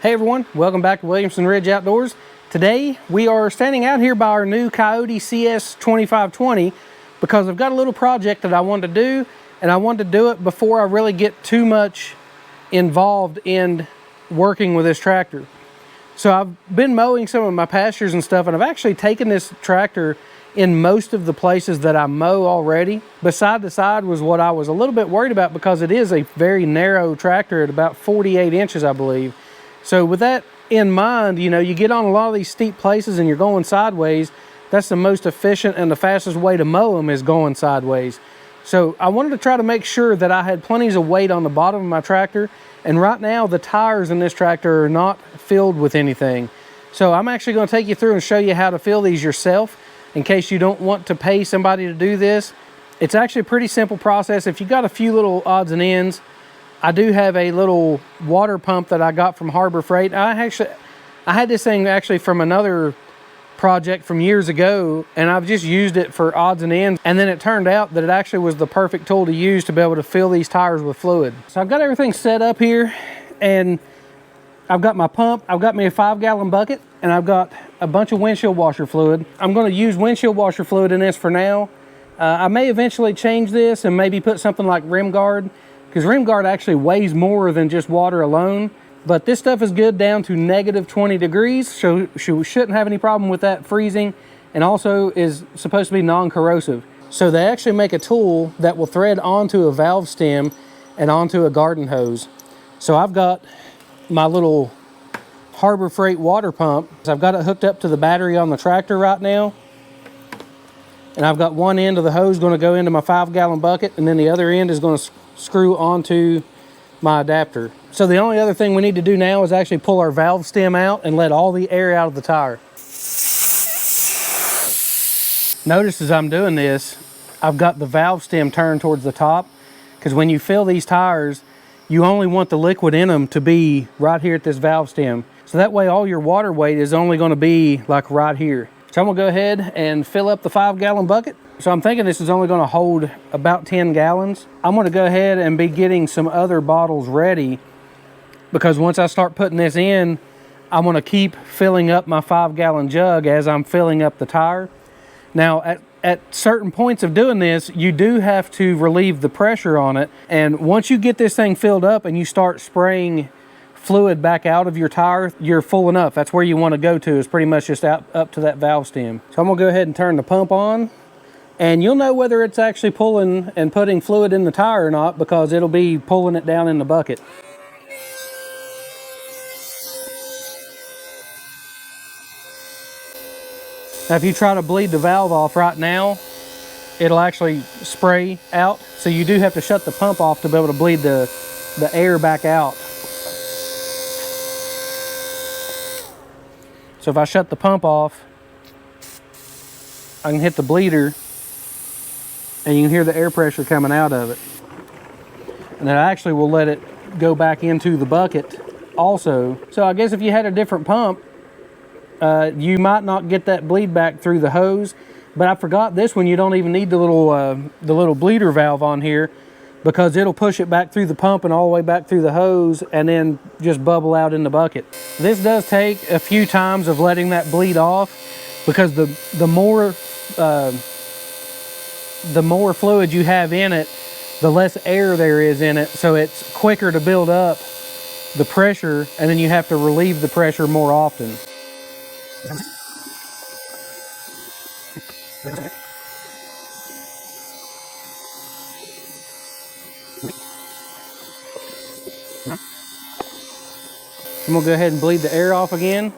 Hey everyone, welcome back to Williamson Ridge Outdoors. Today we are standing out here by our new Coyote CS 2520 because I've got a little project that I wanted to do, and I wanted to do it before I really get too much involved in working with this tractor. So I've been mowing some of my pastures and stuff, and I've actually taken this tractor in most of the places that I mow already. But side to side was what I was a little bit worried about because it is a very narrow tractor at about 48 inches, I believe. So with that in mind, you know, you get on a lot of these steep places and you're going sideways. That's the most efficient and the fastest way to mow them, is going sideways. So I wanted to try to make sure that I had plenty of weight on the bottom of my tractor. And right now the tires in this tractor are not filled with anything. So I'm actually going to take you through and show you how to fill these yourself in case you don't want to pay somebody to do this. It's actually a pretty simple process. If you got a few little odds and ends, I do have a little water pump that I got from Harbor Freight. I had this thing actually from another project from years ago, and I've just used it for odds and ends. And then it turned out that it actually was the perfect tool to use to be able to fill these tires with fluid. So I've got everything set up here, and I've got my pump. I've got me a 5-gallon bucket, and I've got a bunch of windshield washer fluid. I'm going to use windshield washer fluid in this for now. I may eventually change this and maybe put something like rim guard, because rim guard actually weighs more than just water alone. But this stuff is good down to negative 20 degrees, so we shouldn't have any problem with that freezing, and also is supposed to be non-corrosive. So they actually make a tool that will thread onto a valve stem and onto a garden hose. So I've got my little Harbor Freight water pump. So I've got it hooked up to the battery on the tractor right now. And I've got one end of the hose going to go into my 5-gallon bucket, and then the other end is going to screw onto my adapter. So the only other thing we need to do now is actually pull our valve stem out and let all the air out of the tire. Notice as I'm doing this, I've got the valve stem turned towards the top, because when you fill these tires, you only want the liquid in them to be right here at this valve stem. So that way all your water weight is only going to be like right here. So I'm going to go ahead and fill up the 5-gallon bucket. So I'm thinking this is only going to hold about 10 gallons. I'm going to go ahead and be getting some other bottles ready, because once I start putting this in, I'm going to keep filling up my 5-gallon jug as I'm filling up the tire. Now at certain points of doing this, you do have to relieve the pressure on it. And once you get this thing filled up and you start spraying fluid back out of your tire, you're full enough. That's where you want to go to, is pretty much just up to that valve stem. So I'm going to go ahead and turn the pump on. And you'll know whether it's actually pulling and putting fluid in the tire or not, because it'll be pulling it down in the bucket. Now if you try to bleed the valve off right now, it'll actually spray out. So you do have to shut the pump off to be able to bleed the air back out. So if I shut the pump off, I can hit the bleeder, and you can hear the air pressure coming out of it. And then I actually will let it go back into the bucket also. So I guess if you had a different pump, you might not get that bleed back through the hose. But I forgot this one, you don't even need the little bleeder valve on here, because it'll push it back through the pump and all the way back through the hose and then just bubble out in the bucket. This does take a few times of letting that bleed off, because the more fluid you have in it, the less air there is in it. So it's quicker to build up the pressure, and then you have to relieve the pressure more often. I'm going to go ahead and bleed the air off again.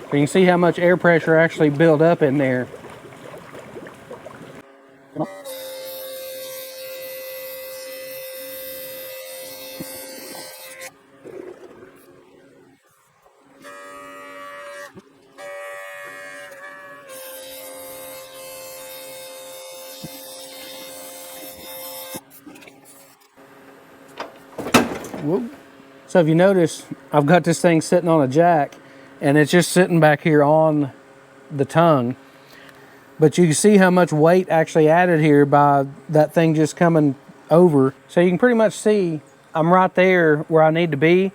You can see how much air pressure actually built up in there. Whoa. So if you notice, I've got this thing sitting on a jack, and it's just sitting back here on the tongue. But you can see how much weight actually added here by that thing just coming over. So you can pretty much see I'm right there where I need to be,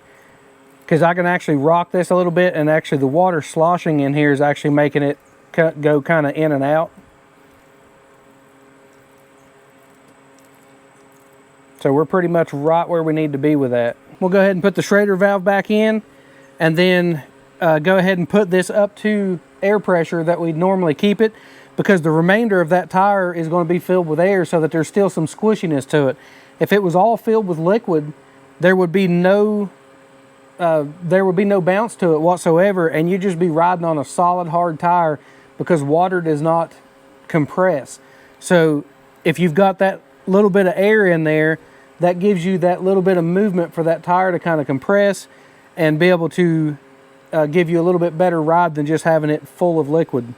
because I can actually rock this a little bit, and actually the water sloshing in here is actually making it go kind of in and out. So we're pretty much right where we need to be with that. We'll go ahead and put the Schrader valve back in, and then go ahead and put this up to air pressure that we normally keep it, because the remainder of that tire is going to be filled with air so that there's still some squishiness to it. If it was all filled with liquid, there would be no bounce to it whatsoever, and you'd just be riding on a solid hard tire, because water does not compress. So if you've got that little bit of air in there, that gives you that little bit of movement for that tire to kind of compress and be able to give you a little bit better ride than just having it full of liquid.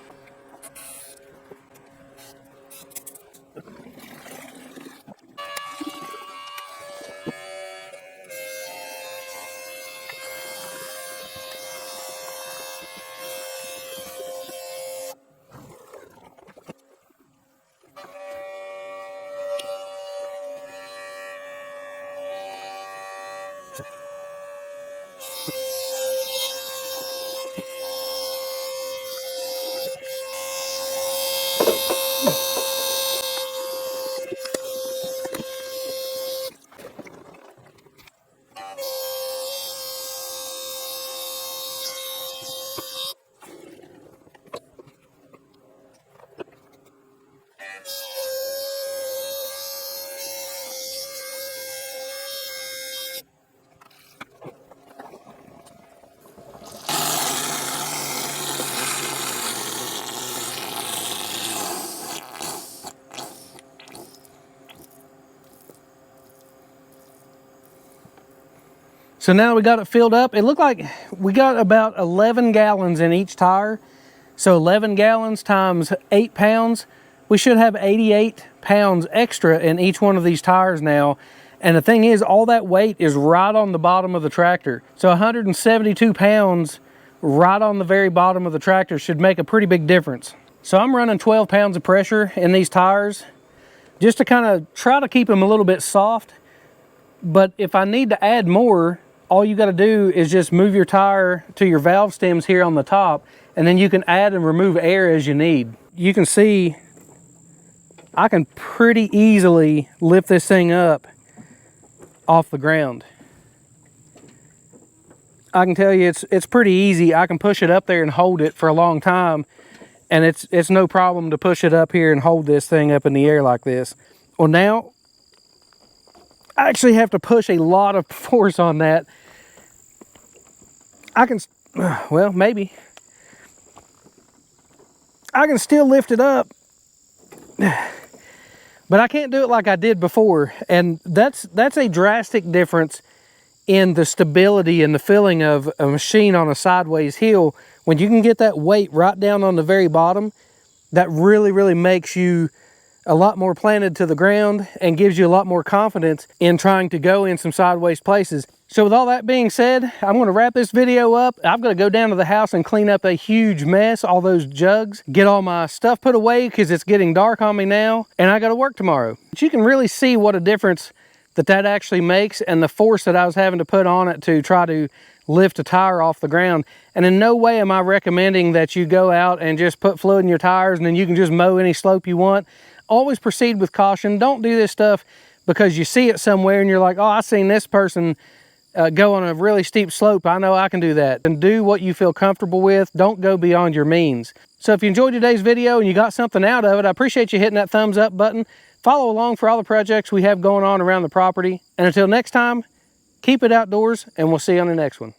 So now we got it filled up. It looked like we got about 11 gallons in each tire. So 11 gallons times 8 pounds, we should have 88 pounds extra in each one of these tires now. And the thing is, all that weight is right on the bottom of the tractor. So 172 pounds right on the very bottom of the tractor should make a pretty big difference. So I'm running 12 pounds of pressure in these tires just to kind of try to keep them a little bit soft. But if I need to add more, all you got to do is just move your tire to your valve stems here on the top, and then you can add and remove air as you need. You can see I can pretty easily lift this thing up off the ground. I can tell you it's pretty easy. I can push it up there and hold it for a long time, and it's no problem to push it up here and hold this thing up in the air like this. Well, now I actually have to push a lot of force on that. I can, well, maybe. I can still lift it up, but I can't do it like I did before. And that's a drastic difference in the stability and the feeling of a machine on a sideways hill. When you can get that weight right down on the very bottom, that really makes you a lot more planted to the ground and gives you a lot more confidence in trying to go in some sideways places. So with all that being said, I'm going to wrap this video up. I've got to go down to the house and clean up a huge mess, all those jugs, get all my stuff put away because it's getting dark on me now, and I got to work tomorrow. But you can really see what a difference that actually makes, and the force that I was having to put on it to try to lift a tire off the ground. And in no way am I recommending that you go out and just put fluid in your tires and then you can just mow any slope you want. Always proceed with caution. Don't do this stuff because you see it somewhere and you're like, oh, I seen this person go on a really steep slope. I know I can do that. And do what you feel comfortable with. Don't go beyond your means. So if you enjoyed today's video and you got something out of it, I appreciate you hitting that thumbs up button. Follow along for all the projects we have going on around the property. And until next time, keep it outdoors, and we'll see you on the next one.